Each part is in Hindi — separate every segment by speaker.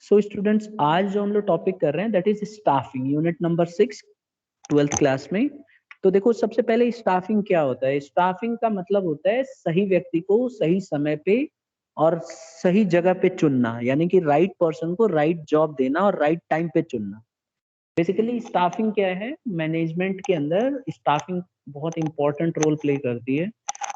Speaker 1: सो स्टूडेंट्स, आज जो हम लोग टॉपिक कर रहे हैं that is staffing, unit number 6, 12th class में। तो देखो, सबसे पहले स्टाफिंग क्या होता है। स्टाफिंग का मतलब होता है सही व्यक्ति को सही समय पे और सही जगह पे चुनना, यानी कि राइट पर्सन को राइट जॉब देना और राइट टाइम पे चुनना। बेसिकली स्टाफिंग क्या है, मैनेजमेंट के अंदर स्टाफिंग बहुत इंपॉर्टेंट रोल प्ले करती है।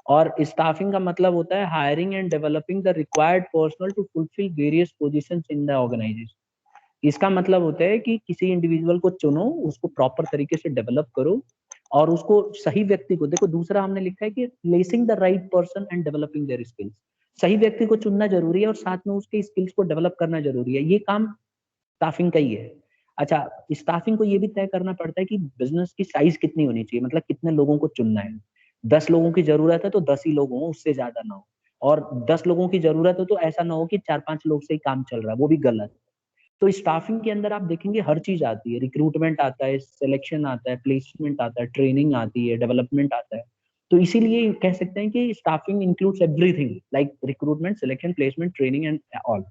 Speaker 1: और स्टाफिंग का मतलब होता है hiring and developing the required personnel to fulfil various positions in the organisation. इसका मतलब होता है कि किसी इंडिविजुअल को चुनो, उसको प्रॉपर तरीके से डेवलप करो और उसको सही व्यक्ति को देखो। दूसरा हमने लिखा है कि placing the right person and developing their skills. सही व्यक्ति को चुनना जरूरी है और साथ में उसके स्किल्स को डेवलप करना जरूरी है। ये काम स्टाफिंग का ही है। अच्छा, स्टाफिंग को ये भी तय करना पड़ता है कि बिजनेस की साइज कितनी होनी चाहिए, मतलब कितने लोगों को चुनना है। 10 लोगों की जरूरत है तो 10 ही लोग हों, उससे ज्यादा ना हो। और 10 लोगों की जरूरत हो तो ऐसा ना हो कि 4-5 लोग से ही काम चल रहा है, वो भी गलत। तो स्टाफिंग के अंदर आप देखेंगे हर चीज आती है। रिक्रूटमेंट आता है, सिलेक्शन आता है, प्लेसमेंट आता है, ट्रेनिंग आती है, डेवलपमेंट आता है। तो इसीलिए कह सकते हैं कि staffing includes everything like recruitment, selection, placement, training and all.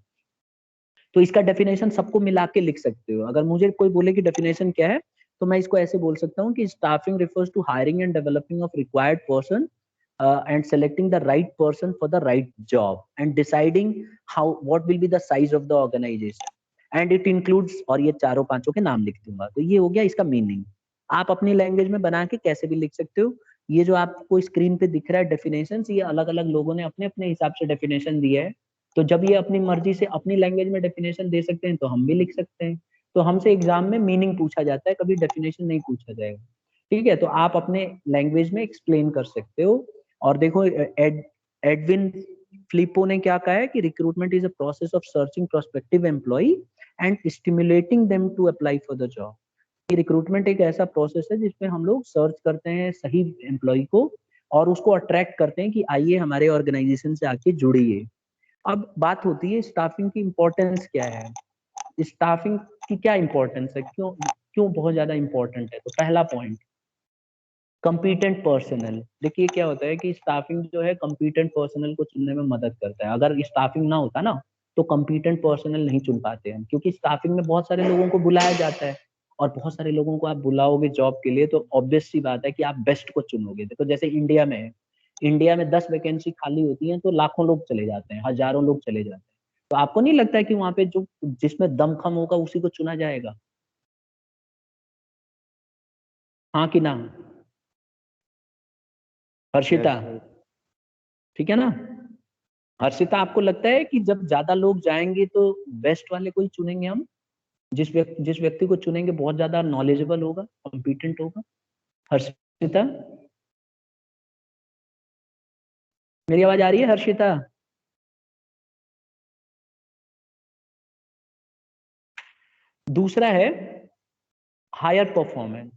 Speaker 1: तो इसका डेफिनेशन सबको मिला के लिख सकते हो। अगर मुझे कोई बोले कि डेफिनेशन क्या है, तो मैं इसको ऐसे बोल सकता हूँ कि staffing refers to hiring and developing of required person and selecting the right person for the right job and deciding how what will be the size of the organization and it includes, और ये चारों पांचों के नाम लिख दूंगा। तो ये हो गया इसका मीनिंग। आप अपनी लैंग्वेज में बना के कैसे भी लिख सकते हो। ये जो आपको स्क्रीन पे दिख रहा है डेफिनेशन, ये अलग अलग लोगों ने अपने अपने हिसाब से डेफिनेशन दिया है। तो जब ये अपनी मर्जी से अपनी लैंग्वेज में डेफिनेशन दे सकते हैं तो हम भी लिख सकते हैं। तो हमसे एग्जाम में मीनिंग पूछा जाता है, कभी डेफिनेशन नहीं पूछा जाएगा। ठीक है, तो आप अपने लैंग्वेज में एक्सप्लेन कर सकते हो। और देखो, एडविन फ्लिपो ने क्या कहा है कि recruitment is a process of searching prospective employ and stimulating them to apply for the job. Recruitment एक ऐसा प्रोसेस है जिसमें हम लोग सर्च करते हैं सही एम्प्लॉय को और उसको अट्रैक्ट करते हैं कि आइए हमारे ऑर्गेनाइजेशन से आके जुड़िए। अब बात होती है स्टाफिंग की इम्पोर्टेंस क्या है। स्टाफिंग की क्या इम्पोर्टेंस है, क्यों क्यों बहुत ज्यादा इम्पोर्टेंट है। तो पहला पॉइंट, कम्पीटेंट पर्सनल। देखिए क्या होता है कि स्टाफिंग जो है कम्पीटेंट पर्सनल को चुनने में मदद करता है। अगर स्टाफिंग ना होता ना तो कम्पीटेंट पर्सनल नहीं चुन पाते हैं, क्योंकि स्टाफिंग में बहुत सारे लोगों को बुलाया जाता है और बहुत सारे लोगों को आप बुलाओगे जॉब के लिए तो ऑब्वियस सी बात है कि आप बेस्ट को चुनोगे। देखो जैसे इंडिया में है, इंडिया में 10 वैकेंसी खाली होती है तो लाखों लोग चले जाते हैं, हजारों लोग चले जाते हैं। तो आपको नहीं लगता है कि वहां पे जो जिसमें दमखम होगा उसी को चुना जाएगा? हाँ कि ना? हर्षिता, ठीक है ना? हर्षिता, आपको लगता है कि जब ज्यादा लोग जाएंगे तो बेस्ट वाले को ही चुनेंगे हम? जिस व्यक्ति को चुनेंगे बहुत ज्यादा नॉलेजेबल होगा, कॉम्पिटेंट होगा। हर्षिता, मेरी आवाज आ रही है हर्षिता? दूसरा है हायर परफॉर्मेंस।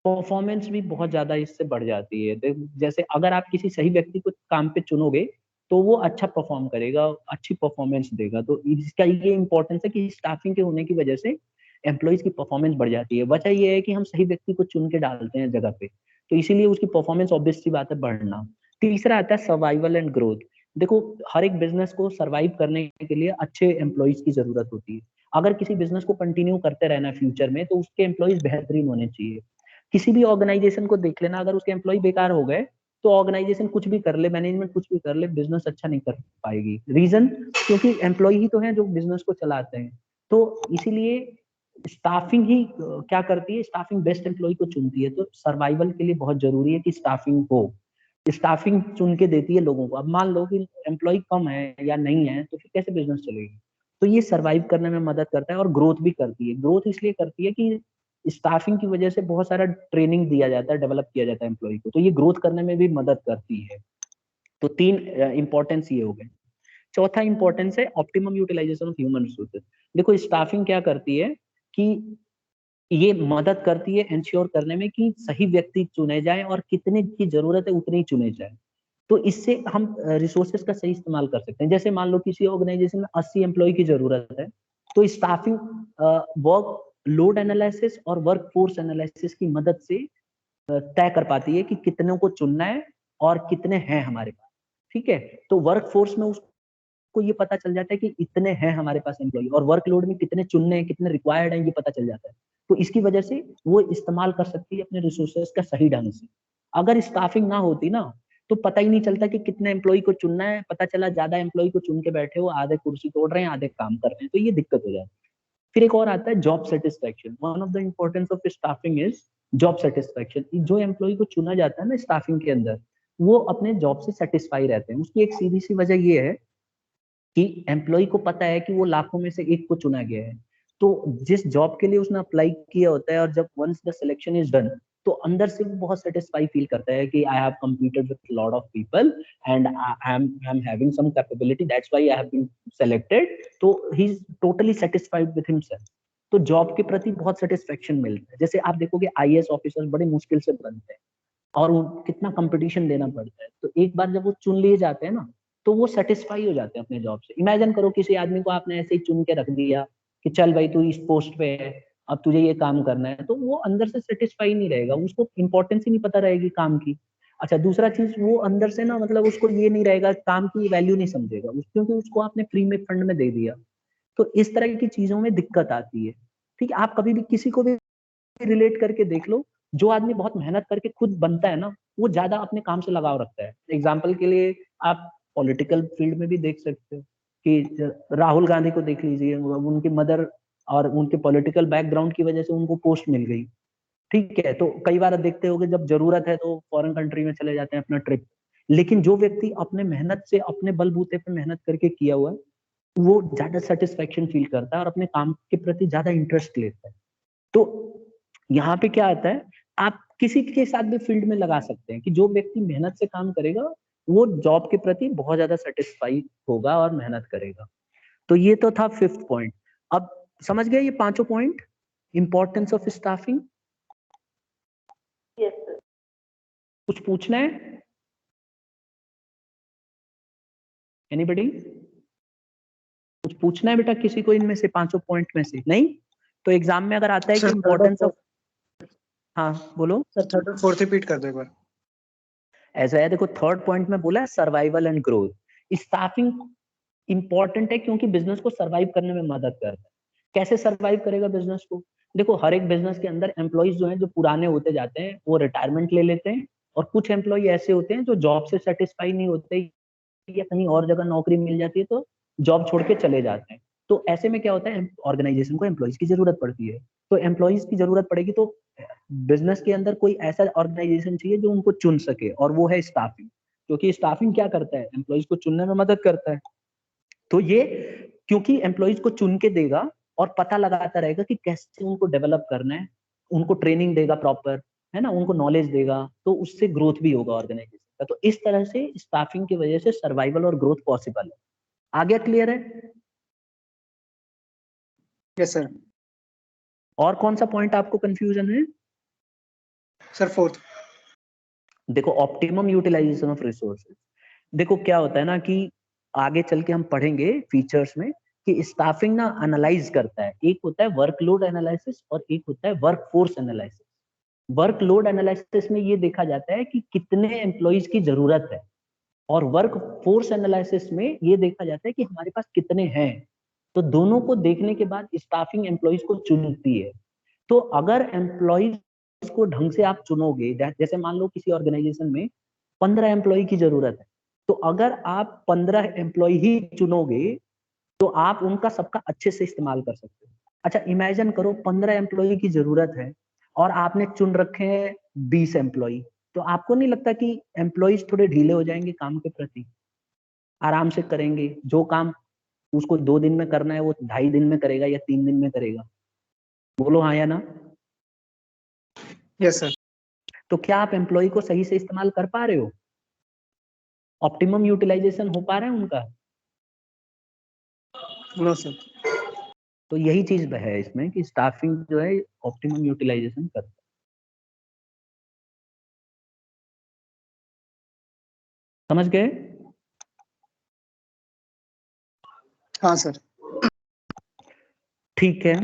Speaker 1: परफॉर्मेंस भी बहुत ज्यादा इससे बढ़ जाती है। जैसे अगर आप किसी सही व्यक्ति को काम पे चुनोगे तो वो अच्छा परफॉर्म करेगा, अच्छी परफॉर्मेंस देगा। तो इसका ये इंपॉर्टेंस है कि स्टाफिंग के होने की वजह से एम्प्लॉइज की परफॉर्मेंस बढ़ जाती है। वजह ये है कि हम सही व्यक्ति को चुन के डालते हैं जगह पे, तो इसीलिए उसकी परफॉर्मेंस ऑब्वियस सी बात है बढ़ना। तीसरा आता है सर्वाइवल एंड ग्रोथ। देखो, हर एक बिजनेस को सर्वाइव करने के लिए अच्छे एम्प्लॉइज की जरूरत होती है। अगर किसी बिजनेस को कंटिन्यू करते रहना है फ्यूचर में तो उसके एम्प्लॉइज बेहतरीन होने चाहिए। किसी भी ऑर्गेनाइजेशन को देख लेना, अगर उसके एम्प्लॉय बेकार हो गए तो ऑर्गेनाइजेशन कुछ भी कर ले, मैनेजमेंट कुछ भी कर ले, बिजनेस अच्छा नहीं कर पाएगी। रीजन, क्योंकि एम्प्लॉय ही तो हैं जो बिजनेस को चलाते हैं। तो इसीलिए स्टाफिंग ही क्या करती है, स्टाफिंग बेस्ट एम्प्लॉय को चुनती है। तो सर्वाइवल के लिए बहुत जरूरी है कि स्टाफिंग हो। स्टाफिंग चुन के देती है लोगों को। अब मान लो कि एम्प्लॉय कम है या नहीं है तो फिर कैसे बिजनेस चलेगी। तो ये सर्वाइव करने में मदद करता है और ग्रोथ भी करती है। ग्रोथ इसलिए करती है कि स्टाफिंग की वजह से बहुत सारा ट्रेनिंग दिया जाता है, डेवलप किया जाता है एम्प्लॉय को, तो ये ग्रोथ करने में भी मदद करती है। तो तीन इंपॉर्टेंस ये हो गए। चौथा इंपॉर्टेंस है optimum utilisation of human resources. देखो स्टाफिंग क्या करती है कि ये मदद करती है इंश्योर करने में कि सही व्यक्ति चुने जाए और कितने की जरूरत है उतने ही चुने जाए। तो इससे हम रिसोर्सेज का सही इस्तेमाल कर सकते हैं। जैसे मान लो किसी ऑर्गेनाइजेशन में 80 एम्प्लॉय की जरूरत है तो स्टाफिंग वर्क लोड एनालिसिस और वर्क फोर्स एनालिसिस की मदद से तय कर पाती है कि कितनों को चुनना है और कितने हैं हमारे पास। ठीक है, तो वर्क फोर्स में उसको को ये पता चल जाता है कि इतने हैं हमारे पास एम्प्लॉय, और वर्कलोड में कितने चुनने हैं, कितने रिक्वायर्ड हैं, ये पता चल जाता है। तो इसकी वजह से वो इस्तेमाल कर सकती है अपने रिसोर्सेज का सही ढंग से। अगर स्टाफिंग ना होती ना, तो पता ही नहीं चलता कि कितने एम्प्लॉय को चुनना है, पता चला ज्यादा एम्प्लॉय को चुन के बैठे हो, आधे कुर्सी तोड़ रहे हैं, आधे काम कर रहे हैं, तो ये दिक्कत हो जाती है। फिर एक और आता है job satisfaction. One of the importance of staffing is job satisfaction. जो एम्प्लॉय को चुना जाता है ना स्टाफिंग के अंदर, वो अपने जॉब से सेटिस्फाई रहते हैं। उसकी एक सीधी सी वजह ये है कि एम्प्लॉय को पता है कि वो लाखों में से एक को चुना गया है। तो जिस जॉब के लिए उसने अप्लाई किया होता है, और जब once the selection is done, तो अंदर से वो बहुत सेटिस्फाई फील करता है कि I have competed with lot of people and I am having some capability, that's why I have been selected. तो he is totally satisfied with himself. तो जॉब के प्रति बहुत सेटिस्फेक्शन मिलता है। जैसे आप देखोगे आईएएस ऑफिसर्स बड़े मुश्किल से बनते हैं, और कितना कंपटीशन देना पड़ता है। तो एक बार जब वो चुन लिए जाते हैं ना, तो वो सेटिस्फाई हो जाते हैं अपने जॉब से। इमेजिन करो किसी आदमी को आपने ऐसे ही चुन के रख दिया कि चल भाई तू इस पोस्ट पे है, अब तुझे ये काम करना है, तो वो अंदर से सेटिस्फाई नहीं रहेगा, उसको इंपॉर्टेंस ही नहीं पता रहेगी काम की। अच्छा, दूसरा चीज, वो अंदर से ना मतलब उसको ये नहीं रहेगा, काम की वैल्यू नहीं समझेगा क्योंकि उसको आपने फ्री में फंड में दे दिया। तो इस तरह की चीजों में दिक्कत आती है। ठीक है, आप कभी भी किसी को भी रिलेट करके देख लो, जो आदमी बहुत मेहनत करके खुद बनता है ना, वो ज्यादा अपने काम से लगाव रखता है। एग्जाम्पल के लिए आप पॉलिटिकल फील्ड में भी देख सकते हो कि राहुल गांधी को देख लीजिए, उनकी मदर और उनके पॉलिटिकल बैकग्राउंड की वजह से उनको पोस्ट मिल गई। ठीक है, तो कई बार देखते होगे जब जरूरत है तो फॉरेन कंट्री में चले जाते हैं अपना ट्रिप। लेकिन जो व्यक्ति अपने मेहनत से, अपने बलबूते पे मेहनत करके किया हुआ है, वो ज्यादा सेटिस्फेक्शन फील करता है और अपने काम के प्रति ज्यादा इंटरेस्ट लेता है। तो यहाँ पे क्या आता है, आप किसी के साथ भी फील्ड में लगा सकते हैं कि जो व्यक्ति मेहनत से काम करेगा, वो जॉब के प्रति बहुत ज्यादा सेटिस्फाई होगा और मेहनत करेगा। तो ये तो था फिफ्थ पॉइंट। अब समझ गए ये पांचों point, importance of staffing.
Speaker 2: Yes sir.
Speaker 1: कुछ पूछना है एनीबडी? कुछ पूछना है बेटा किसी को इनमें से, पांचों पॉइंट में से? नहीं? तो एग्जाम में अगर आता है कि इंपॉर्टेंस ऑफ, हाँ बोलो
Speaker 3: सर, थर्ड और फोर्थ रिपीट कर दो एक बार।
Speaker 1: ऐसा है, देखो थर्ड पॉइंट में बोला है survival and growth. Staffing important है क्योंकि बिजनेस को सर्वाइव करने में मदद करता है। कैसे सर्वाइव करेगा बिजनेस को? देखो, हर एक बिजनेस के अंदर एम्प्लॉइज जो हैं, जो पुराने होते जाते हैं, वो रिटायरमेंट ले लेते हैं, और कुछ एम्प्लॉय ऐसे होते हैं जो जॉब से सेटिस्फाई नहीं होते, या कहीं और जगह नौकरी मिल जाती है तो जॉब छोड़ के चले जाते हैं। तो ऐसे में क्या होता है, ऑर्गेनाइजेशन को एम्प्लॉइज की जरूरत पड़ती है। तो एम्प्लॉइज की जरूरत पड़ेगी, तो बिजनेस के अंदर कोई ऐसा ऑर्गेनाइजेशन चाहिए जो उनको चुन सके, और वो है स्टाफिंग। क्योंकि स्टाफिंग क्या करता है, एम्प्लॉइज को चुनने में मदद करता है। तो ये, क्योंकि एम्प्लॉइज को चुन के देगा और पता लगाता रहेगा कि कैसे उनको डेवलप करना है, उनको ट्रेनिंग देगा प्रॉपर, है ना, उनको नॉलेज देगा, तो उससे ग्रोथ भी होगा ऑर्गेनाइजेशन का। तो इस तरह से स्टाफिंग की वजह से सर्वाइवल और ग्रोथ पॉसिबल है। आगे क्लियर है?
Speaker 3: Yes sir.
Speaker 1: और कौन सा पॉइंट आपको कंफ्यूजन है?
Speaker 3: Sir fourth.
Speaker 1: देखो, ऑप्टिमम यूटिलाइजेशन ऑफ रिसोर्सेज। देखो क्या होता है ना कि आगे चल के हम पढ़ेंगे फीचर्स में कि स्टाफिंग ना एनालाइज करता है। एक होता है वर्कलोड एनालिसिस और एक होता है वर्कफोर्स एनालिसिस। वर्कलोड एनालिसिस में ये देखा जाता है कि कितने एम्प्लॉइज की जरूरत है, और वर्क फोर्स एनालिसिस में ये देखा जाता है कि हमारे पास कितने हैं। तो दोनों को देखने के बाद स्टाफिंग एम्प्लॉइज को चुनती है। तो अगर एम्प्लॉइज को ढंग से आप चुनोगे, जैसे मान लो किसी ऑर्गेनाइजेशन में 15 एम्प्लॉय की जरूरत है, तो अगर आप 15 एम्प्लॉय ही चुनोगे, तो आप उनका सबका अच्छे से इस्तेमाल कर सकते हो। अच्छा, इमेजिन करो 15 एम्प्लॉय की जरूरत है और आपने चुन रखे हैं 20 एम्प्लॉय, तो आपको नहीं लगता कि एम्प्लॉइज थोड़े ढीले हो जाएंगे काम के प्रति? आराम से करेंगे, जो काम उसको 2 दिन में करना है वो 2.5 दिन में करेगा या 3 दिन में करेगा। बोलो हाँ या ना?
Speaker 3: Yes sir.
Speaker 1: तो क्या आप एम्प्लॉय को सही से इस्तेमाल कर पा रहे हो? ऑप्टिमम यूटिलाइजेशन हो पा रहा है उनका?
Speaker 3: No sir.
Speaker 1: तो यही चीज है इसमें कि स्टाफिंग जो है ऑप्टिमम यूटिलाइजेशन करता है। समझ गए?
Speaker 3: हाँ सर।
Speaker 1: ठीक है,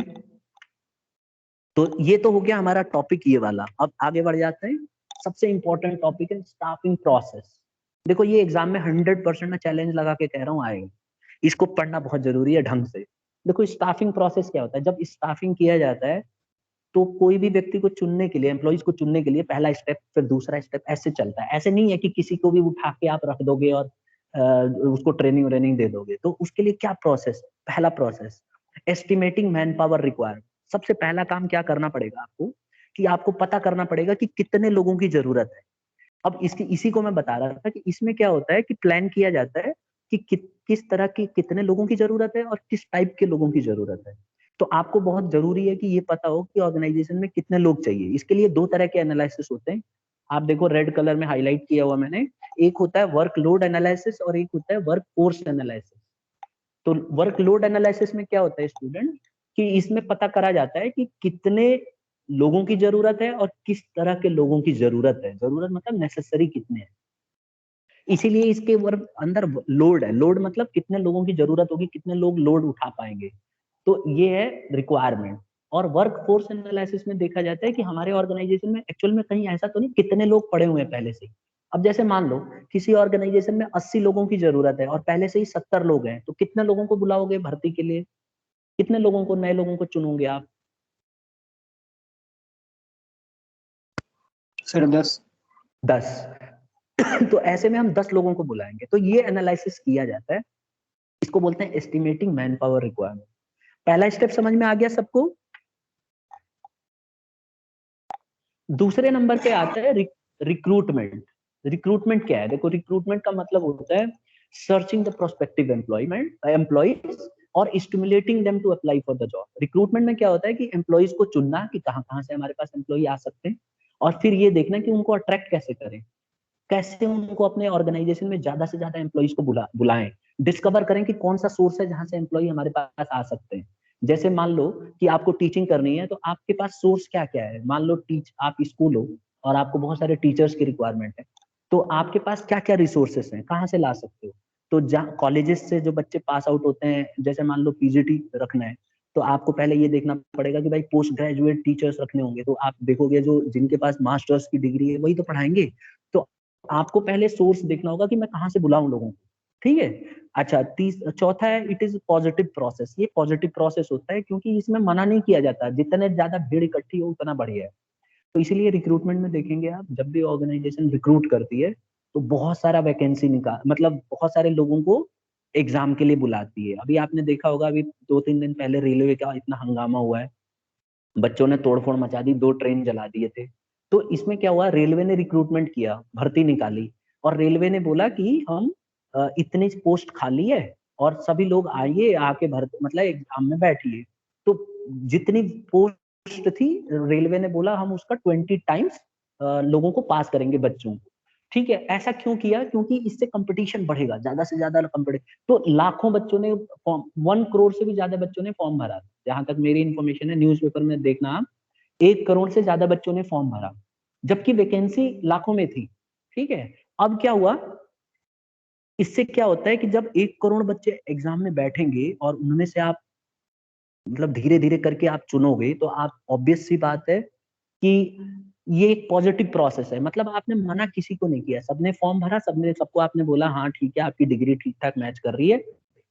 Speaker 1: तो ये तो हो गया हमारा टॉपिक ये वाला। अब आगे बढ़ जाते हैं। सबसे इंपॉर्टेंट टॉपिक है स्टाफिंग प्रोसेस। देखो, ये एग्जाम में 100% में चैलेंज लगा के कह रहा हूँ आएगा इसको पढ़ना बहुत जरूरी है ढंग से। देखो स्टाफिंग प्रोसेस क्या होता है, जब स्टाफिंग किया जाता है तो कोई भी व्यक्ति को चुनने के लिए, एम्प्लॉइज को चुनने के लिए पहला स्टेप, फिर दूसरा स्टेप, ऐसे चलता है। ऐसे नहीं है कि किसी को भी उठा के आप रख दोगे और उसको ट्रेनिंग व्रेनिंग दे दोगे। तो उसके लिए क्या प्रोसेस, पहला process estimating man power required. सबसे पहला काम क्या करना पड़ेगा आपको, कि आपको पता करना पड़ेगा कि कितने लोगों की जरूरत है। अब इसी को मैं बता रहा था कि इसमें क्या होता है कि प्लान किया जाता है कि किस तरह की, कितने लोगों की जरूरत है और किस टाइप के लोगों की जरूरत है। तो आपको बहुत जरूरी है कि ये पता हो कि ऑर्गेनाइजेशन में कितने लोग चाहिए। इसके लिए दो तरह के एनालिसिस होते हैं। आप देखो रेड कलर में हाईलाइट किया हुआ मैंने, एक होता है वर्कलोड एनालिसिस और एक होता है वर्क फोर्स एनालिसिस। तो वर्कलोड एनालिसिस में क्या होता है स्टूडेंट, कि इसमें पता करा जाता है कि कितने लोगों की जरूरत है और किस तरह के लोगों की जरूरत है। जरूरत मतलब नेसेसरी कितने हैं। इसीलिए इसके वर्क अंदर लोड है। लोड मतलब कितने लोगों की जरूरत होगी, कितने लोग लोड उठा पाएंगे। तो ये है रिक्वायरमेंट। और वर्क फोर्स एनालिसिस में देखा जाता है कि हमारे ऑर्गेनाइजेशन में एक्चुअल में कहीं ऐसा तो नहीं कितने लोग पड़े हुए हैं पहले से। अब जैसे मान लो किसी ऑर्गेनाइजेशन में 80 लोगों की जरूरत है और पहले से ही 70 लोग हैं, तो कितने लोगों को बुलाओगे भर्ती के लिए, कितने लोगों को, नए लोगों को चुनोगे आप?
Speaker 3: सर 10।
Speaker 1: 10। तो ऐसे में हम 10 लोगों को बुलाएंगे। तो ये एनालिसिस किया जाता है, इसको बोलते हैं एस्टिमेटिंग मैन पावर रिक्वायरमेंट। पहला स्टेप समझ में आ गया सबको? दूसरे नंबर पे आता है रिक्रूटमेंट। रिक्रूटमेंट क्या है? देखो रिक्रूटमेंट का मतलब होता है सर्चिंग द प्रोस्पेक्टिव एम्प्लॉइज और stimulating them to apply for the job. Recruitment में क्या होता है कि एम्प्लॉइज को चुनना कि कहाँ कहाँ से हमारे पास एम्प्लॉय आ सकते हैं, और फिर ये देखना कि उनको अट्रैक्ट कैसे करें, कैसे उनको अपने ऑर्गेनाइजेशन में ज्यादा से ज्यादा एम्प्लॉइज को बुलाएं। डिस्कवर करें कि कौन सा सोर्स है जहां से एम्प्लॉय हमारे पास आ सकते हैं। जैसे मान लो कि आपको टीचिंग करनी है, तो आपके पास सोर्स क्या क्या है। मान लो आप स्कूल हो और आपको बहुत सारे टीचर्स की रिक्वायरमेंट है, तो आपके पास क्या क्या रिसोर्सेस हैं, कहाँ से ला सकते हो। तो जहाँ कॉलेजेस से जो बच्चे पास आउट होते हैं, जैसे मान लो पीजीटी रखना है, तो आपको पहले ये देखना पड़ेगा कि भाई पोस्ट ग्रेजुएट टीचर्स रखने होंगे। तो आप देखोगे जो जिनके पास मास्टर्स की डिग्री है वही तो पढ़ाएंगे। तो आपको पहले सोर्स देखना होगा कि मैं कहाँ से बुलाऊं लोगों को। ठीक है। अच्छा, चौथा है इट इज पॉजिटिव प्रोसेस। ये पॉजिटिव प्रोसेस होता है क्योंकि इसमें मना नहीं किया जाता, जितने ज्यादा भीड़ इकट्ठी हो उतना बढ़िया है। तो इसीलिए रिक्रूटमेंट में देखेंगे आप, जब भी ऑर्गेनाइजेशन रिक्रूट करती है तो बहुत सारा वैकेंसी निकाल, मतलब बहुत सारे लोगों को एग्जाम के लिए बुलाती है। अभी आपने देखा होगा, अभी 2-3 दिन पहले रेलवे का इतना हंगामा हुआ है, बच्चों ने तोड़फोड़ मचा दी, 2 ट्रेन जला दिए थे। तो इसमें क्या हुआ, रेलवे ने रिक्रूटमेंट किया, भर्ती निकाली, और रेलवे ने बोला कि हम इतनी पोस्ट खाली है और सभी लोग आइए, आके भर्ती मतलब एग्जाम में बैठिए। तो जितनी पोस्ट थी, रेलवे ने बोला हम उसका 20 टाइम्स लोगों को पास करेंगे, बच्चों को। ठीक है। ऐसा क्यों किया? क्योंकि इससे कंपटीशन बढ़ेगा, ज्यादा से ज्यादा कंपटीशन। तो लाखों बच्चों ने फॉर्म, 1 करोड़ से भी ज्यादा बच्चों ने फॉर्म भरा। जहां तक मेरी इन्फॉर्मेशन है, न्यूज़पेपर में देखना आप, 1 करोड़ से ज्यादा बच्चों ने फॉर्म भरा, जबकि वैकेंसी लाखों में थी। ठीक है। अब क्या हुआ, इससे क्या होता है कि जब 1 करोड़ बच्चे एग्जाम में बैठेंगे और उनमें से आप मतलब धीरे धीरे करके आप चुनोगे, तो आप ऑब्वियस सी बात है कि ये एक पॉजिटिव प्रोसेस है। मतलब आपने मना किसी को नहीं किया, सबने फॉर्म भरा, सबने, सबको आपने बोला हाँ ठीक है, आपकी डिग्री ठीक ठाक मैच कर रही है,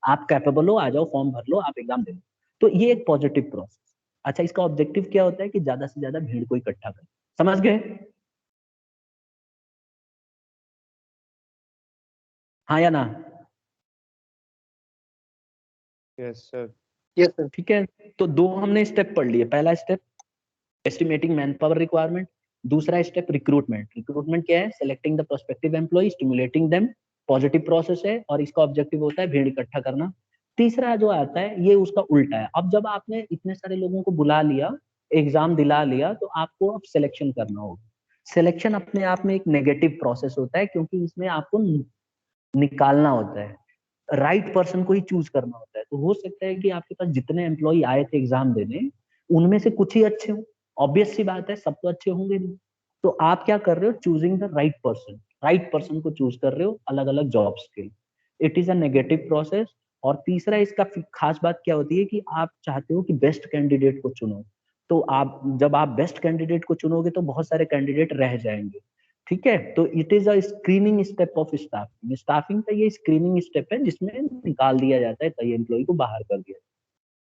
Speaker 1: आप कैपेबल हो, आ जाओ फॉर्म भर लो, आप एग्जाम दे लो। तो ये एक पॉजिटिव प्रोसेस। अच्छा, इसका ऑब्जेक्टिव क्या होता है कि ज्यादा से ज्यादा भीड़ को इकट्ठा करें। समझ गए? हाँ या ना?
Speaker 2: Yes sir.
Speaker 3: Yes sir.
Speaker 1: ठीक है। तो 2 हमने स्टेप पढ़ लिए। पहला step estimating man power requirement, दूसरा स्टेप रिक्रूटमेंट। रिक्रूटमेंट क्या है? Selecting the prospective employ, stimulating them, positive process है और इसका ऑब्जेक्टिव होता है भीड़ इकट्ठा करना। तीसरा जो आता है ये उसका उल्टा है। अब जब आपने इतने सारे लोगों को बुला लिया, एग्जाम दिला लिया, तो आपको अब सिलेक्शन करना होगा। सिलेक्शन अपने आप में एक नेगेटिव प्रोसेस होता है, क्योंकि इसमें आपको निकालना होता है, राइट पर्सन को ही चूज करना होता है। तो हो सकता है कि आपके पास जितने एम्प्लॉय आए थे एग्जाम देने, उनमें से कुछ ही अच्छे हों। ऑब्वियस सी बात है, सब तो अच्छे होंगे नहीं। तो आप क्या कर रहे हो? Choosing the right person, right person को चूज कर रहे हो अलग अलग जॉब्स के लिए। It is a negative process. और तीसरा इसका खास बात क्या होती है कि आप चाहते हो कि बेस्ट कैंडिडेट को चुनो। तो आप जब आप बेस्ट कैंडिडेट को चुनोगे तो बहुत सारे कैंडिडेट रह जाएंगे। ठीक है, तो it is a screening step of staffing. Staffing का ये स्क्रीनिंग स्टेप है जिसमें निकाल दिया जाता है, तय एम्प्लॉय को बाहर कर दिया।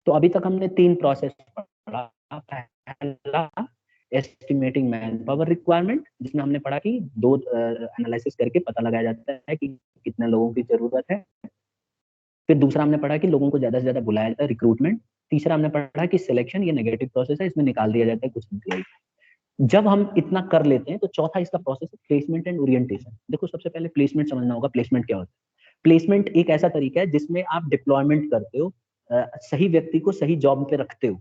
Speaker 1: तो अभी तक हमने 3 प्रोसेस पढ़ा। पहला एस्टिमेटिंग मैन पावर रिक्वायरमेंट, जिसमें हमने पढ़ा कि 2 एनालिसिस करके पता लगाया जाता है कि कितने लोगों की जरूरत है। फिर दूसरा हमने पढ़ा कि लोगों को ज्यादा से ज्यादा बुलाया जाता है, रिक्रूटमेंट। तीसरा हमने पढ़ा कि सिलेक्शन, ये नेगेटिव प्रोसेस है, इसमें निकाल दिया जाता है कुछ एम्प्लॉय। जब हम इतना कर लेते हैं तो चौथा इसका प्रोसेस है प्लेसमेंट एंड ओरिएंटेशन। देखो सबसे पहले प्लेसमेंट समझना होगा। प्लेसमेंट क्या होता है? प्लेसमेंट एक ऐसा तरीका है जिसमें आप डिप्लॉयमेंट करते हो, सही व्यक्ति को सही जॉब पे रखते हो।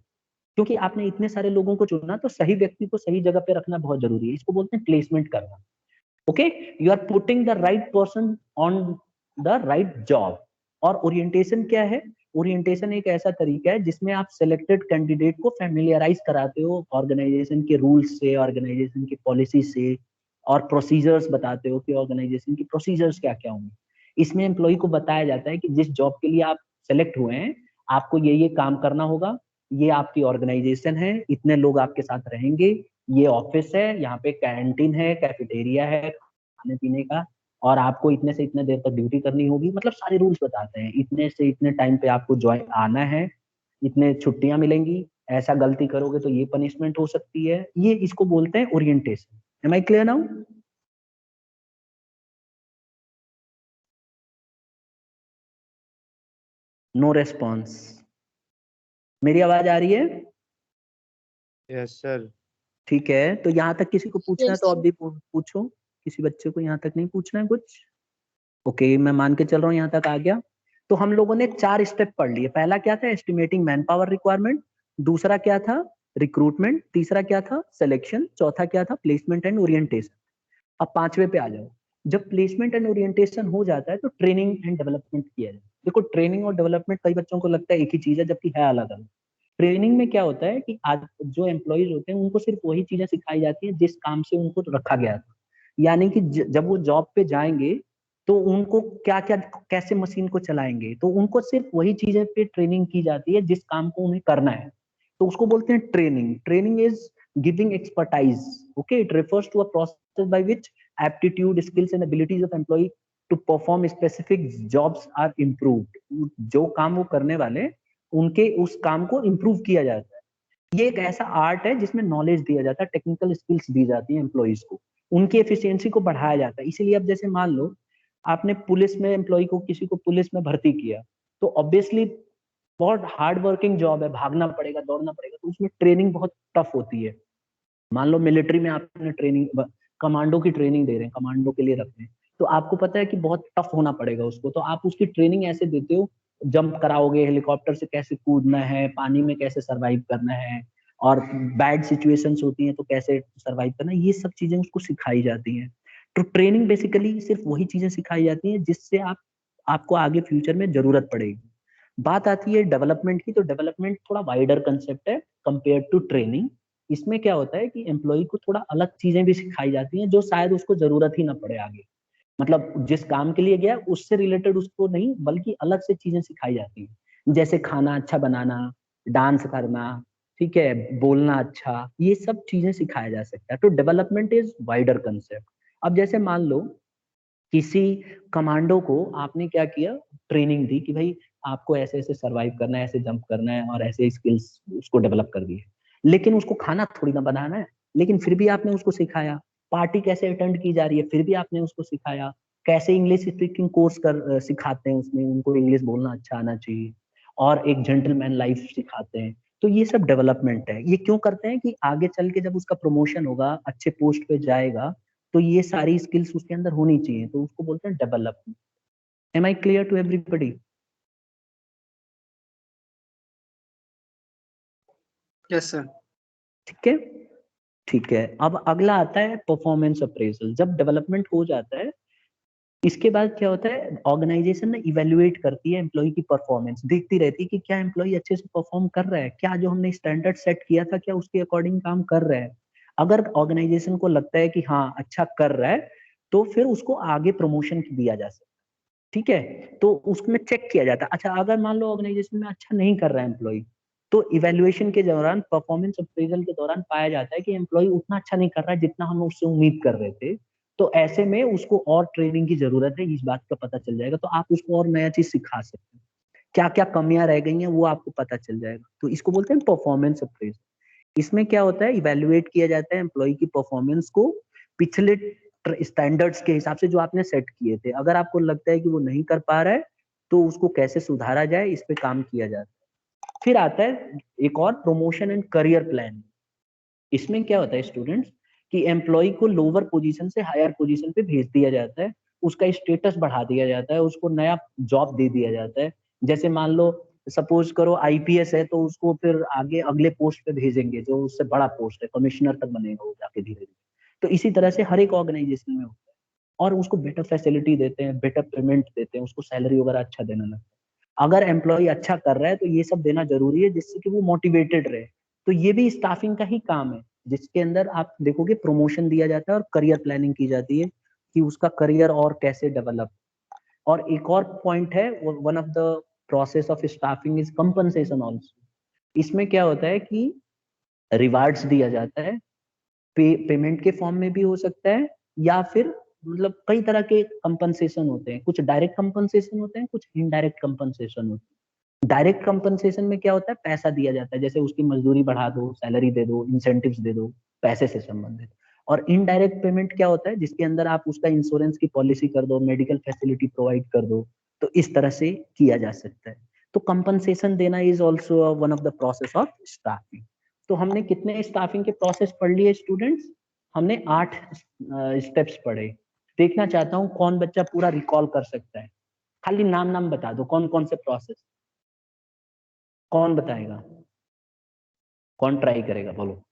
Speaker 1: क्योंकि आपने इतने सारे लोगों को चुना, तो सही व्यक्ति को सही जगह पे रखना बहुत जरूरी है। इसको बोलते हैं प्लेसमेंट करना। Okay, you are putting the right person on the right job. और ओरिएंटेशन क्या है? ओरिएंटेशन एक ऐसा तरीका है जिसमें आप सिलेक्टेड कैंडिडेट को फैमिलियराइज कराते हो ऑर्गेनाइजेशन के रूल्स से, ऑर्गेनाइजेशन की पॉलिसी से, और प्रोसीजर्स बताते हो कि ऑर्गेनाइजेशन की प्रोसीजर्स क्या क्या होंगे। इसमें एम्प्लॉय को बताया जाता है कि जिस जॉब के लिए आप सेलेक्ट हुए हैं, आपको ये काम करना होगा, ये आपकी ऑर्गेनाइजेशन है, इतने लोग आपके साथ रहेंगे, ये ऑफिस है, यहाँ पे कैंटीन है, कैफेटेरिया है खाने पीने का, और आपको इतने से इतने देर तक ड्यूटी करनी होगी। मतलब सारे रूल्स बताते हैं, इतने से इतने टाइम पे आपको ज्वाइन आना है, इतने छुट्टियां मिलेंगी, ऐसा गलती करोगे तो ये पनिशमेंट हो सकती है। ये इसको बोलते हैं orientation. Am I clear now? No response. मेरी आवाज आ रही है?
Speaker 2: Yes, sir.
Speaker 1: ठीक है, तो यहाँ तक किसी को पूछना है
Speaker 4: Yes,
Speaker 1: तो आप
Speaker 4: sir.
Speaker 1: भी पूछो। किसी बच्चे को यहाँ तक नहीं पूछना है कुछ? ओके, मैं मान के चल रहा हूँ यहाँ तक आ गया। तो हम लोगों ने 4 स्टेप पढ़ लिए। पहला क्या था? Estimating man power requirement. दूसरा क्या था? रिक्रूटमेंट। तीसरा क्या था? सिलेक्शन। चौथा क्या था? Placement and orientation. अब 5वें पे आ जाओ। जब प्लेसमेंट एंड ओरिएंटेशन हो जाता है तो ट्रेनिंग एंड डेवलपमेंट किया जाए। देखो, ट्रेनिंग और डेवलपमेंट कई बच्चों को लगता है एक ही चीज है, जबकि है अलग अलग। ट्रेनिंग में क्या होता है कि आज जो एम्प्लॉयज होते हैं उनको सिर्फ वही चीजें सिखाई जाती है जिस काम से उनको रखा गया था। यानी कि जब वो जॉब पे जाएंगे तो उनको क्या क्या, कैसे मशीन को चलाएंगे, तो उनको सिर्फ वही चीजें पे ट्रेनिंग की जाती है जिस काम को उन्हें करना है। तो उसको बोलते हैं training. Training is giving expertise. Okay, it refers to a process by which aptitude, skills and abilities of employ to perform specific jobs are improved. जो काम वो करने वाले, उनके उस काम को इम्प्रूव किया जाता है। ये एक ऐसा आर्ट है जिसमें नॉलेज दिया जाता है, टेक्निकल स्किल्स दी जाती है एम्प्लॉइज को, उनकी एफिशिएंसी को बढ़ाया जाता है। इसीलिए अब जैसे मान लो आपने पुलिस में एम्प्लॉय को, किसी को पुलिस में भर्ती किया, तो ऑब्वियसली बहुत हार्ड वर्किंग जॉब है, भागना पड़ेगा, दौड़ना पड़ेगा, तो उसमें ट्रेनिंग बहुत टफ होती है। मान लो मिलिट्री में आपने ट्रेनिंग, कमांडो की ट्रेनिंग दे रहे हैं, कमांडो के लिए रख रहे हैं, तो आपको पता है कि बहुत टफ होना पड़ेगा उसको, तो आप उसकी ट्रेनिंग ऐसे देते हो, जंप कराओगे, हेलीकॉप्टर से कैसे कूदना है, पानी में कैसे सरवाइव करना है, और बैड सिचुएशंस होती हैं तो कैसे सरवाइव करना है, ये सब चीजें उसको सिखाई जाती हैं। तो ट्रेनिंग बेसिकली सिर्फ वही चीजें सिखाई जाती हैं जिससे आपको आगे फ्यूचर में जरूरत पड़ेगी। बात आती है डेवलपमेंट की, तो डेवलपमेंट थोड़ा वाइडर कंसेप्ट है कंपेयर टू ट्रेनिंग। इसमें क्या होता है कि एम्प्लॉय को थोड़ा अलग चीजें भी सिखाई जाती हैं जो शायद उसको जरूरत ही ना पड़े आगे। मतलब जिस काम के लिए गया उससे रिलेटेड उसको नहीं, बल्कि अलग से चीजें सिखाई जाती हैं, जैसे खाना अच्छा बनाना, डांस करना, ठीक है, बोलना अच्छा, ये सब चीजें सिखाया जा सकता है। तो डेवलपमेंट इज वाइडर कंसेप्ट। अब जैसे मान लो किसी कमांडो को आपने क्या किया, ट्रेनिंग दी कि भाई आपको ऐसे ऐसे सरवाइव करना है, ऐसे जंप करना है, और ऐसे स्किल्स उसको डेवलप कर दिए, लेकिन उसको खाना थोड़ी ना बनाना है, लेकिन फिर भी आपने उसको सिखाया। पार्टी कैसे अटेंड की जा रही है, फिर भी आपने उसको सिखाया। कैसे इंग्लिश स्पीकिंग कोर्स सिखाते हैं, उसमें उनको इंग्लिश बोलना अच्छा आना चाहिए, और एक जेंटलमैन लाइफ सिखाते हैं। तो ये सब डेवलपमेंट है। ये क्यों करते हैं कि आगे चल के जब उसका प्रमोशन होगा, अच्छे पोस्ट पे जाएगा, तो ये सारी स्किल्स उसके अंदर होनी चाहिए, तो उसको बोलते हैं development. Am I clear to everybody?
Speaker 3: Yes sir.
Speaker 1: ठीक है, ठीक है। अब अगला आता है परफॉर्मेंस अप्रेजल। जब डेवलपमेंट हो जाता है, इसके बाद क्या होता है, ऑर्गेनाइजेशन ना इवेल्युएट करती है एम्प्लॉय की परफॉर्मेंस, देखती रहती है कि क्या एम्प्लॉय अच्छे से परफॉर्म कर रहा है, क्या जो हमने स्टैंडर्ड सेट किया था क्या उसके अकॉर्डिंग काम कर रहा है। अगर ऑर्गेनाइजेशन को लगता है कि हाँ अच्छा कर रहा है, तो फिर उसको आगे प्रमोशन दिया जा सकता है। ठीक है, तो उसमें चेक किया जाता है। अच्छा, अगर मान लो ऑर्गेनाइजेशन में अच्छा नहीं कर रहा है एम्प्लॉय, तो इवेल्युएशन के दौरान, परफॉर्मेंस अप्रेजल के दौरान पाया जाता है कि एम्प्लॉय उतना अच्छा नहीं कर रहा है जितना हम उससे उम्मीद कर रहे थे, तो ऐसे में उसको और ट्रेनिंग की जरूरत है, इस बात का पता चल जाएगा। तो आप उसको और नया चीज सिखा सकते हैं, क्या क्या कमियां रह गई हैं वो आपको पता चल जाएगा। तो इसको बोलते हैं परफॉर्मेंस अप्रेजल। इसमें क्या होता है, इवेल्युएट किया जाता है एम्प्लॉय की परफॉर्मेंस को पिछले स्टैंडर्ड्स के हिसाब से जो आपने सेट किए थे। अगर आपको लगता है कि वो नहीं कर पा रहा है तो उसको कैसे सुधारा जाए, इस पे काम किया जाता है। फिर आता है एक और, प्रमोशन एंड करियर प्लान। इसमें क्या होता है स्टूडेंट्स, कि एम्प्लॉय को लोअर पोजीशन से हायर पोजीशन पे भेज दिया जाता है, उसका स्टेटस बढ़ा दिया जाता है, उसको नया जॉब दे दिया जाता है। जैसे मान लो सपोज करो आईपीएस है, तो उसको फिर आगे अगले पोस्ट पे भेजेंगे जो उससे बड़ा पोस्ट है, कमिश्नर तक बनेगा वो जाके धीरे धीरे। तो इसी तरह से हर एक ऑर्गेनाइजेशन में होता है, और उसको बेटर फैसिलिटी देते हैं, बेटर पेमेंट देते हैं, उसको सैलरी वगैरह अच्छा देना लगता है। अगर एम्प्लॉय अच्छा कर रहा है तो ये सब देना जरूरी है, जिससे कि वो मोटिवेटेड रहे। तो ये भी स्टाफिंग का ही काम है, जिसके अंदर आप देखोगे प्रमोशन दिया जाता है और करियर प्लानिंग की जाती है कि उसका करियर और कैसे डेवलप। और एक और पॉइंट है, one of the process of staffing is compensation also. इसमें क्या होता है कि रिवार्ड्स दिया जाता है, पेमेंट के फॉर्म में भी हो सकता है, या फिर मतलब कई तरह के कंपनसेशन होते हैं, कुछ डायरेक्ट कंपनसेशन होते हैं, कुछ इनडायरेक्ट कंपनसेशन होते हैं। डायरेक्ट कंपनसेशन में क्या होता है, पैसा दिया जाता है, जैसे उसकी मजदूरी बढ़ा दो, सैलरी दे दो, इंसेंटिव्स दे दो, पैसे से संबंधित। और इनडायरेक्ट पेमेंट क्या होता है, जिसके अंदर आप उसका इंश्योरेंस की पॉलिसी कर दो, मेडिकल फैसिलिटी प्रोवाइड कर दो। तो इस तरह से किया जा सकता है। तो कंपनसेशन देना is also one of the process of staffing. तो हमने कितने स्टाफिंग के प्रोसेस पढ़ लिए स्टूडेंट्स, हमने 8 स्टेप्स पढ़े। देखना चाहता हूँ कौन बच्चा पूरा रिकॉल कर सकता है। खाली नाम नाम बता दो, कौन कौन से प्रोसेस, कौन बताएगा, कौन ट्राई करेगा, बोलो।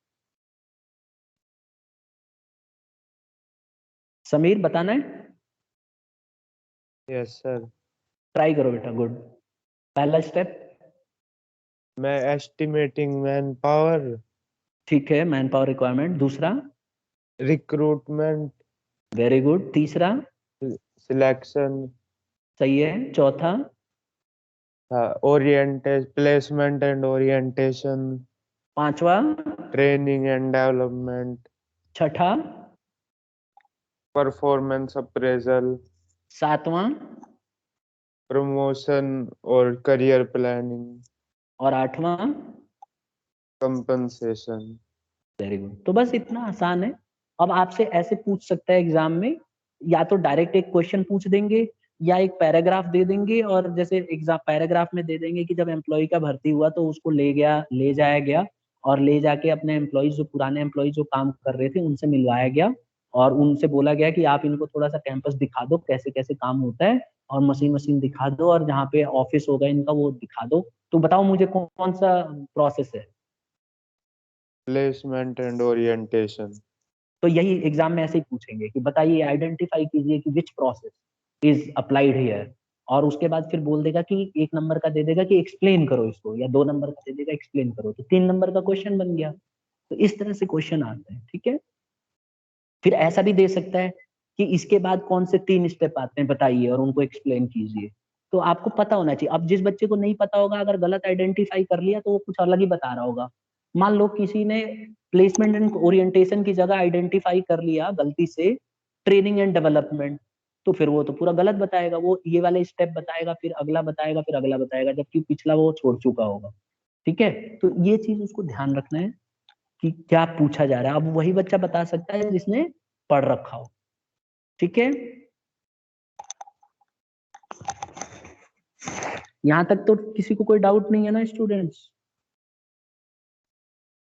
Speaker 1: समीर बताना है,
Speaker 2: यस सर।
Speaker 1: ट्राई करो बेटा, गुड। पहला स्टेप,
Speaker 2: मैं एस्टिमेटिंग मैन पावर,
Speaker 1: ठीक है, मैन पावर रिक्वायरमेंट। दूसरा,
Speaker 2: रिक्रूटमेंट,
Speaker 1: वेरी गुड। तीसरा,
Speaker 2: सिलेक्शन,
Speaker 1: सही है। चौथा,
Speaker 2: ओरिएंटेशन, प्लेसमेंट एंड ओरिएंटेशन,
Speaker 1: पांचवा,
Speaker 2: ट्रेनिंग एंड डेवलपमेंट,
Speaker 1: छठा,
Speaker 2: परफॉर्मेंस अप्रेजल,
Speaker 1: सातवां,
Speaker 2: प्रमोशन और करियर प्लानिंग,
Speaker 1: और आठवां,
Speaker 2: कंपनसेशन।
Speaker 1: Very good. तो बस इतना आसान है। अब आपसे ऐसे पूछ सकता है एग्जाम में, या तो डायरेक्ट एक क्वेश्चन पूछ देंगे, या एक पैराग्राफ दे देंगे, और जैसे एग्जाम पैराग्राफ में दे देंगे कि जब एम्प्लॉय का भर्ती हुआ तो उसको ले जाया गया, और ले जाके अपने एम्प्लॉयज, जो पुराने एम्प्लॉयज जो काम कर रहे थे उनसे मिलवाया गया, और उनसे बोला गया कि आप इनको थोड़ा सा कैंपस दिखा दो, कैसे कैसे काम होता है, और मशीन मशीन दिखा दो, और जहाँ पे ऑफिस होगा इनका वो दिखा दो। तो बताओ मुझे कौन सा प्रोसेस है।
Speaker 2: Placement and orientation.
Speaker 1: तो यही एग्जाम में ऐसे ही पूछेंगे कि बताइए, आइडेंटिफाई कीजिए कि which process is applied here. और उसके बाद फिर बोल देगा कि 1 नंबर का दे देगा कि एक्सप्लेन करो इसको, या 2 नंबर का दे देगा एक्सप्लेन करो, तो 3 नंबर का क्वेश्चन बन गया। तो इस तरह से क्वेश्चन आते हैं, ठीक है। फिर ऐसा भी दे सकता है कि इसके बाद कौन से 3 स्टेप आते हैं बताइए, और उनको एक्सप्लेन कीजिए। तो आपको पता होना चाहिए। अब जिस बच्चे को नहीं पता होगा, अगर गलत आइडेंटिफाई कर लिया तो वो कुछ अलग ही बता रहा होगा। मान लो किसी ने प्लेसमेंट एंड ओरिएंटेशन की जगह आइडेंटिफाई कर लिया गलती से ट्रेनिंग एंड डेवलपमेंट, तो फिर वो तो पूरा गलत बताएगा। वो ये वाले स्टेप बताएगा, फिर अगला बताएगा, फिर अगला बताएगा, जबकि पिछला वो छोड़ चुका होगा। ठीक है, तो ये चीज उसको ध्यान रखना है कि क्या पूछा जा रहा है। अब वही बच्चा बता सकता है जिसने पढ़ रखा हो। ठीक है, यहाँ तक तो किसी को कोई डाउट नहीं है ना स्टूडेंट्स।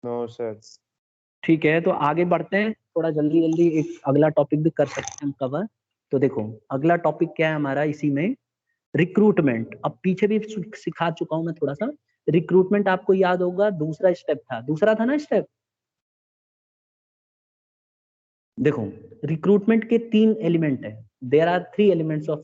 Speaker 2: No sir.
Speaker 1: ठीक है, तो आगे बढ़ते हैं, थोड़ा जल्दी जल्दी एक अगला टॉपिक भी कर सकते हैं हम कवर। तो देखो अगला टॉपिक क्या है हमारा इसी में, रिक्रूटमेंट। अब पीछे भी सिखा चुका हूं मैं थोड़ा सा। रिक्रूटमेंट आपको याद होगा, दूसरा स्टेप था, दूसरा था ना स्टेप। देखो रिक्रूटमेंट के 3 एलिमेंट है। There are 3 elements of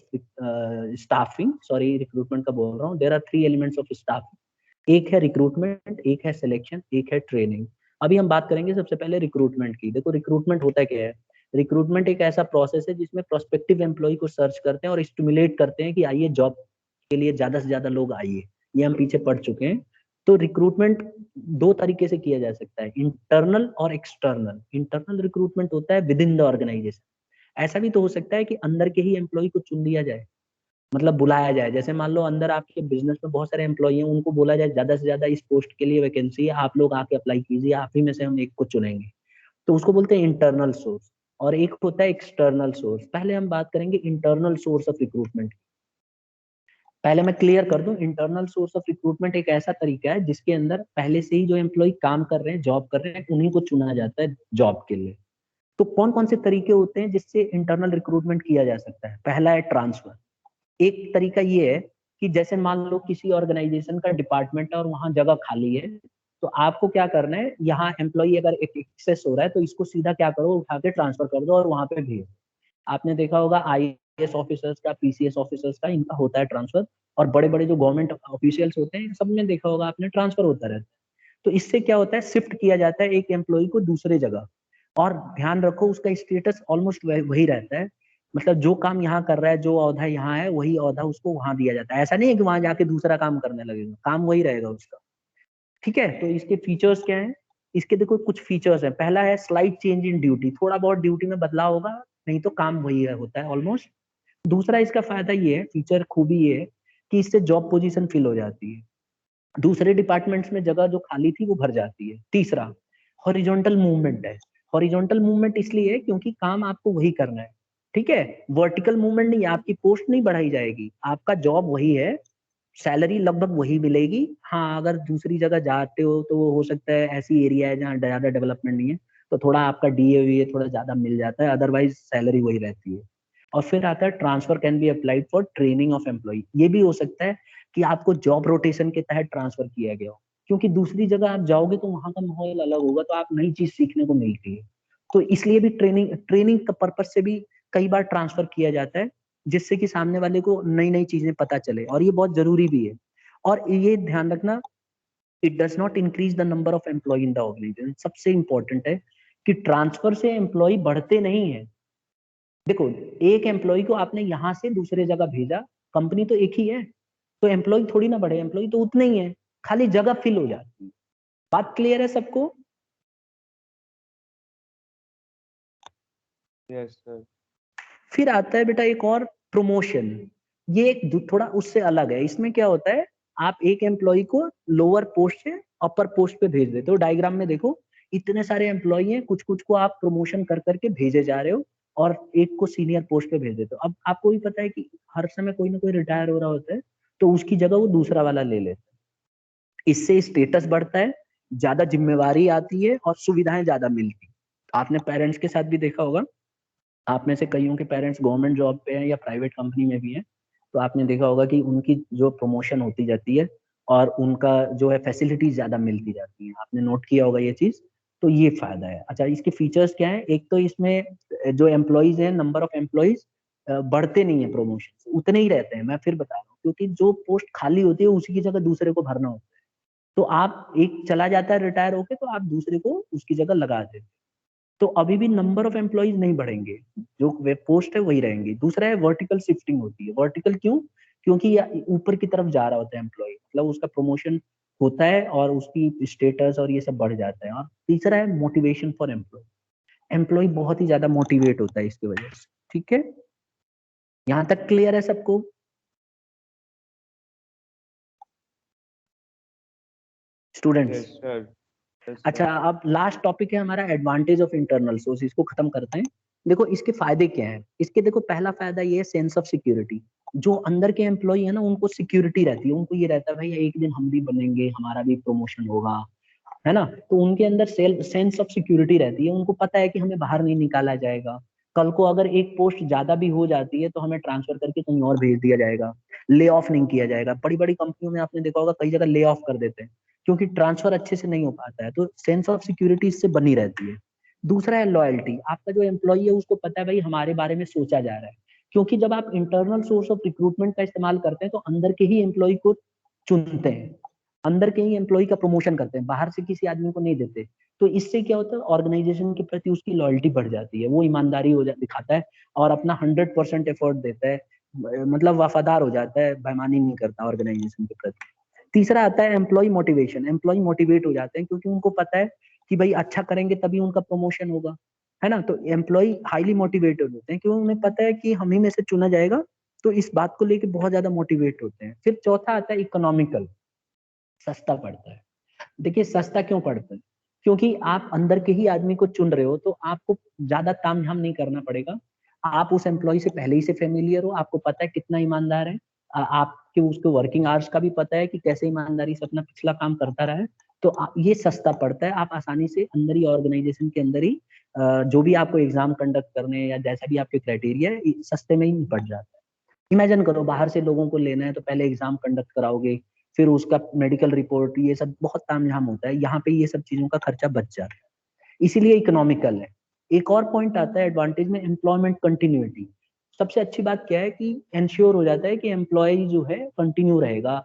Speaker 1: staffing, sorry recruitment का बोल रहा हूँ। There are 3 elements of staffing. एक है रिक्रूटमेंट, एक है सिलेक्शन, एक है ट्रेनिंग। अभी हम बात करेंगे सबसे पहले रिक्रूटमेंट की। देखो रिक्रूटमेंट होता क्या है। रिक्रूटमेंट एक ऐसा प्रोसेस है जिसमें प्रोस्पेक्टिव एम्प्लॉय को सर्च करते हैं और स्टिमुलेट करते हैं कि आइए जॉब के लिए ज्यादा से ज्यादा लोग आइए। ये हम पीछे पढ़ चुके हैं। तो रिक्रूटमेंट 2 तरीके से किया जा सकता है, इंटरनल और एक्सटर्नल। इंटरनल रिक्रूटमेंट होता है विद इन द ऑर्गेनाइजेशन, ऐसा भी तो हो सकता है कि अंदर के ही एम्प्लॉय को चुन लिया जाए, मतलब बुलाया जाए। जैसे मान लो अंदर आपके बिजनेस में बहुत सारे एम्प्लॉय हैं, उनको बोला जाए ज्यादा से ज्यादा इस पोस्ट के लिए वैकेंसी है, आप लोग आके अप्लाई कीजिए, आप ही में से हम एक को चुनेंगे। तो उसको बोलते हैं इंटरनल सोर्स। और एक होता है एक्सटर्नल सोर्स। पहले हम बात करेंगे इंटरनल सोर्स ऑफ रिक्रूटमेंट। पहले मैं क्लियर कर दूं, इंटरनल सोर्स ऑफ रिक्रूटमेंट एक ऐसा तरीका है जिसके अंदर पहले से ही जो एम्प्लॉय काम कर रहे हैं, जॉब कर रहे हैं, उन्हीं को चुना जाता है जॉब के लिए। तो कौन कौन से तरीके होते हैं जिससे इंटरनल रिक्रूटमेंट किया जा सकता है? पहला है ट्रांसफर। एक तरीका ये है कि जैसे मान लो किसी ऑर्गेनाइजेशन का डिपार्टमेंट है और वहां जगह खाली है, तो आपको क्या करना है, यहाँ एम्प्लॉय अगर एक एक्सेस हो रहा है तो इसको सीधा क्या करो, उठा के ट्रांसफर कर दो और वहां पे भेज। आपने देखा होगा आईएएस ऑफिसर्स का, पीसीएस ऑफिसर्स का, इनका होता है ट्रांसफर। और बड़े बड़े जो गवर्नमेंट ऑफिशियल्स होते हैं, सब में देखा होगा आपने, ट्रांसफर होता रहता है। तो इससे क्या होता है, शिफ्ट किया जाता है एक एम्प्लॉय को दूसरे जगह। और ध्यान रखो उसका स्टेटस ऑलमोस्ट वही रहता है, मतलब जो काम यहाँ कर रहा है, जो औहदा यहाँ है, वही औहदा उसको वहां दिया जाता है। ऐसा नहीं है कि वहां जाके दूसरा काम करने लगेगा, काम वही रहेगा उसका। ठीक है, तो इसके फीचर्स क्या है? इसके देखो कुछ फीचर्स हैं। पहला है स्लाइट चेंज इन ड्यूटी, थोड़ा बहुत ड्यूटी में बदलाव होगा, नहीं तो काम वही है, होता है ऑलमोस्ट। दूसरा इसका फायदा ये है, फीचर खूबी ये है कि इससे जॉब पोजीशन फिल हो जाती है, दूसरे डिपार्टमेंट्स में जगह जो खाली थी वो भर जाती है। तीसरा हॉरिजॉन्टल मूवमेंट है। हॉरिजॉन्टल मूवमेंट इसलिए है क्योंकि काम आपको वही करना है, ठीक है। वर्टिकल मूवमेंट नहीं, आपकी पोस्ट नहीं बढ़ाई जाएगी, आपका जॉब वही है, सैलरी लगभग वही मिलेगी। हाँ, अगर दूसरी जगह जाते हो तो वो हो सकता है ऐसी एरिया है जहाँ ज्यादा डेवलपमेंट नहीं है, तो थोड़ा आपका डीए थोड़ा ज्यादा मिल जाता है, अदरवाइज सैलरी वही रहती है। और फिर आता है transfer can be applied for training of employ. ये भी हो सकता है कि आपको जॉब रोटेशन के तहत ट्रांसफर किया गया हो, क्योंकि दूसरी जगह आप जाओगे तो वहां का माहौल अलग होगा, तो आप नई चीज सीखने को मिलती है। तो इसलिए भी ट्रेनिंग ट्रेनिंग का पर्पज से भी कई बार ट्रांसफर किया जाता है, जिससे कि सामने वाले को नई नई चीजें पता चले, और ये बहुत जरूरी भी है। और ये ध्यान रखना, it does not increase the number of employ in the organisation. सबसे इंपॉर्टेंट है कि ट्रांसफर से एम्प्लॉय बढ़ते नहीं है। देखो, एक एम्प्लॉय को आपने यहाँ से दूसरे जगह भेजा, कंपनी तो एक ही है, तो एम्प्लॉय थोड़ी ना बढ़े, एम्प्लॉय तो उतने ही है, खाली जगह फिल हो जाती है। बात क्लियर है सबको?
Speaker 2: Yes sir.
Speaker 1: फिर आता है बेटा एक और, प्रमोशन। ये एक थोड़ा उससे अलग है। इसमें क्या होता है, आप एक एम्प्लॉय को लोअर पोस्ट से अपर पोस्ट पे भेज देते हो। डायग्राम में देखो, इतने सारे एम्प्लॉय हैं, कुछ कुछ को आप प्रमोशन कर करके भेजे जा रहे हो, और एक को सीनियर पोस्ट पे भेज देते हो। अब आपको भी पता है कि हर समय कोई ना कोई रिटायर हो रहा होता है, तो उसकी जगह वो दूसरा वाला ले लेता है। इससे स्टेटस बढ़ता है, ज्यादा जिम्मेवारी आती है और सुविधाएं ज्यादा मिलती है। आपने पेरेंट्स के साथ भी देखा होगा, आप में से कईयों के पेरेंट्स गवर्नमेंट जॉब पे हैं या प्राइवेट कंपनी में भी हैं, तो आपने देखा होगा कि उनकी जो प्रमोशन होती जाती है और उनका जो है फैसिलिटीज ज्यादा मिलती जाती है। आपने नोट किया होगा ये चीज। तो ये फायदा है। अच्छा, इसके फीचर्स क्या है? एक तो इसमें जो एम्प्लॉयज हैं, नंबर ऑफ एम्प्लॉयज बढ़ते नहीं है, प्रमोशन से उतने ही रहते हैं। मैं फिर बता रहा हूँ, क्योंकि जो पोस्ट खाली होती है उसी की जगह दूसरे को भरना होता है। तो आप एक चला जाता है रिटायर होके, तो आप दूसरे को उसकी जगह लगा देते हैं। तो अभी भी नंबर ऑफ एम्प्लॉयज नहीं बढ़ेंगे, जो वेब पोस्ट है वही रहेंगे। दूसरा है वर्टिकल शिफ्टिंग होती है। वर्टिकल क्यों? क्योंकि ये ऊपर की तरफ जा रहा होता है एम्प्लॉय, मतलब उसका प्रमोशन होता है और उसकी स्टेटस और ये सब बढ़ जाता है। और तीसरा है मोटिवेशन फॉर एम्प्लॉय। एम्प्लॉय बहुत ही ज्यादा मोटिवेट होता है इसकी वजह से। ठीक है, यहाँ तक क्लियर है सबको? Students,
Speaker 2: yes sir. यस
Speaker 1: अच्छा,
Speaker 2: सर।
Speaker 1: अब लास्ट टॉपिक है हमारा एडवांटेज ऑफ इंटरनल सोर्स। इसको खत्म करते हैं। देखो इसके फायदे क्या है। इसके देखो, पहला फायदा ये है सेंस ऑफ सिक्योरिटी। जो अंदर के एम्प्लॉय है ना, उनको सिक्योरिटी रहती है, उनको ये रहता है भाई एक दिन हम भी बनेंगे, हमारा भी प्रमोशन होगा, है ना। तो उनके अंदर सेंस ऑफ सिक्योरिटी रहती है, उनको पता है कि हमें बाहर नहीं निकाला जाएगा। कल को अगर एक पोस्ट ज्यादा भी हो जाती है तो हमें ट्रांसफर करके कहीं और भेज दिया जाएगा, ले ऑफ नहीं किया जाएगा। बड़ी बड़ी कंपनियों में आपने देखा होगा कई जगह ले ऑफ कर देते हैं, क्योंकि ट्रांसफर अच्छे से नहीं हो पाता है। तो सेंस ऑफ सिक्योरिटी इससे बनी रहती है। दूसरा है लॉयल्टी। आपका जो एम्प्लॉय है उसको पता है भाई हमारे बारे में सोचा जा रहा है, क्योंकि जब आप इंटरनल सोर्स ऑफ रिक्रूटमेंट का इस्तेमाल करते हैं तो अंदर के ही एम्प्लॉय को चुनते हैं, अंदर के ही एम्प्लॉय का प्रमोशन करते हैं, बाहर से किसी आदमी को नहीं देते। तो इससे क्या होता है, ऑर्गेनाइजेशन के प्रति उसकी लॉयल्टी बढ़ जाती है, वो ईमानदारी दिखाता है और अपना 100% एफर्ट देता है, मतलब वफादार हो जाता है, बेईमानी नहीं करता ऑर्गेनाइजेशन के प्रति। तीसरा आता है एम्प्लॉय मोटिवेशन। एम्प्लॉय मोटिवेट हो जाते हैं क्योंकि उनको पता है कि भाई अच्छा करेंगे तभी उनका प्रमोशन होगा, है ना। तो एम्प्लॉय हाईली मोटिवेटेड होते हैं क्योंकि उन्हें पता है कि हम ही में से चुना जाएगा, तो इस बात को लेके बहुत ज्यादा मोटिवेट होते हैं। फिर चौथा आता है इकोनॉमिकल, सस्ता पड़ता है। देखिए सस्ता क्यों पड़ता है, क्योंकि आप अंदर के ही आदमी को चुन रहे हो, तो आपको ज्यादा तामझाम नहीं करना पड़ेगा। आप उस एम्प्लॉय से पहले ही से फेमिलियर हो, आपको पता है कितना ईमानदार है, आपके उसको वर्किंग आवर्स का भी पता है कि कैसे ईमानदारी से अपना पिछला काम करता रहा है, तो ये सस्ता पड़ता है। आप आसानी से अंदर ही ऑर्गेनाइजेशन के अंदर ही जो भी आपको एग्जाम कंडक्ट करने या जैसा भी आपके क्राइटेरिया है, सस्ते में ही निपट जाता है। इमेजिन करो बाहर से लोगों को लेना है तो पहले एग्जाम कंडक्ट कराओगे, फिर उसका मेडिकल रिपोर्ट, ये सब बहुत तामझाम होता है। यहाँ पे ये सब चीजों का खर्चा बच जाता है, इसीलिए इकोनॉमिकल है। एक और पॉइंट आता है एडवांटेज में, एम्प्लॉयमेंट कंटिन्यूटी। सबसे अच्छी बात क्या है कि इंश्योर हो जाता है कि एम्प्लॉय जो है कंटिन्यू रहेगा।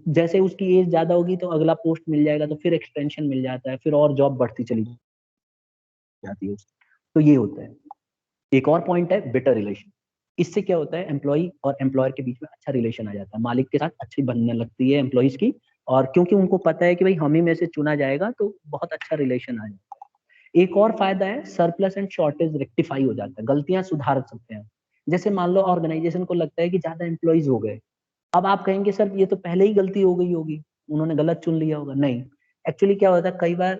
Speaker 1: जैसे उसकी एज ज्यादा होगी तो अगला पोस्ट मिल जाएगा, तो फिर एक्सटेंशन मिल जाता है, फिर और जॉब बढ़ती चली जाती है। तो ये होता है। एक और पॉइंट है बेटर रिलेशन। इससे क्या होता है, एम्प्लॉय और एम्प्लॉयर के बीच में अच्छा रिलेशन आ जाता है, मालिक के साथ अच्छी बनने लगती है एम्प्लॉइज की, और क्योंकि उनको पता है कि भाई हम ही में से चुना जाएगा, तो बहुत अच्छा रिलेशन आ जाता है। एक और फायदा है, सरप्लस एंड शॉर्टेज रेक्टिफाई हो जाता है, गलतियां सुधार सकते हैं। जैसे मान लो ऑर्गेनाइजेशन को लगता है कि ज्यादा एम्प्लॉइज हो गए, अब आप कहेंगे सर ये तो पहले ही गलती हो गई होगी, उन्होंने गलत चुन लिया होगा। नहीं, एक्चुअली क्या होता है, कई बार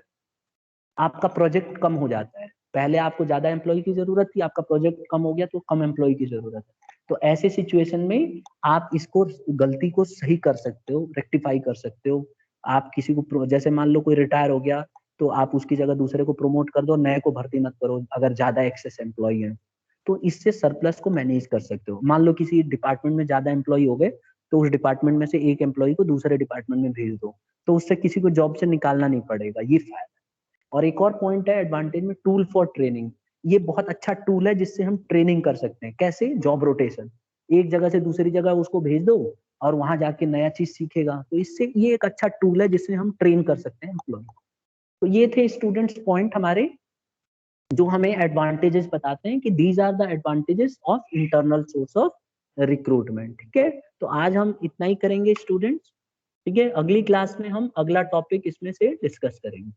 Speaker 1: आपका प्रोजेक्ट कम हो जाता है, पहले आपको ज्यादा एम्प्लॉय की जरूरत थी, आपका प्रोजेक्ट कम हो गया तो कम एम्प्लॉय की जरूरत है। तो ऐसे सिचुएशन में आप इसको, गलती को सही कर सकते हो, रेक्टिफाई कर सकते हो। आप किसी को, जैसे मान लो कोई रिटायर हो गया, तो आप उसकी जगह दूसरे को प्रमोट कर दो, नए को भर्ती मत करो अगर ज्यादा एक्सेस एम्प्लॉय है। तो इससे सरप्लस को मैनेज कर सकते हो। मान लो किसी डिपार्टमेंट में ज्यादा एम्प्लॉय हो गए, तो उस डिपार्टमेंट में से एक एम्प्लॉय को दूसरे डिपार्टमेंट में भेज दो, तो उससे किसी को जॉब से निकालना नहीं पड़ेगा, ये फायदा। और एक और पॉइंट है एडवांटेज में, टूल फॉर ट्रेनिंग। ये बहुत अच्छा टूल है जिससे हम ट्रेनिंग कर सकते हैं। कैसे, जॉब रोटेशन, एक जगह से दूसरी जगह उसको भेज दो और वहां जाके नया चीज सीखेगा, तो इससे ये एक अच्छा टूल है जिससे हम ट्रेन कर सकते हैं एम्प्लॉय। तो ये थे स्टूडेंट्स पॉइंट हमारे, जो हमें एडवांटेजेस बताते हैं कि these are the advantages of internal source of recruitment. ठीक है, तो आज हम इतना ही करेंगे स्टूडेंट्स। ठीक है, अगली क्लास में हम अगला टॉपिक इसमें से डिस्कस करेंगे।